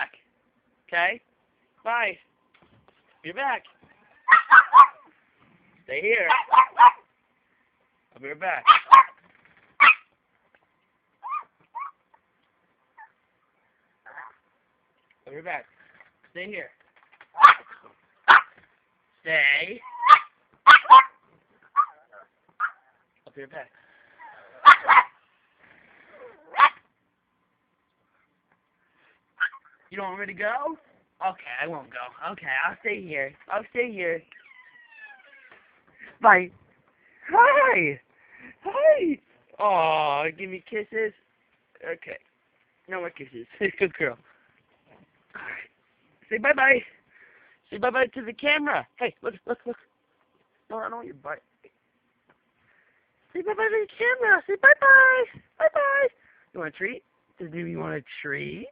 back. Okay? Bye. Be back. Stay here. I'll be right back. I'll be right back. Stay here. Stay. I'll be right back. You don't want me to go? Okay, I won't go. Okay, I'll stay here. I'll stay here. Bye. Hi. Hi. Oh, give me kisses. Okay. No more kisses. Good girl. All right. Say bye-bye. Say bye-bye to the camera. Hey, look. No, I don't want your butt. Say bye-bye to the camera. Say bye-bye. Bye-bye. You want a treat? Does you want a treat?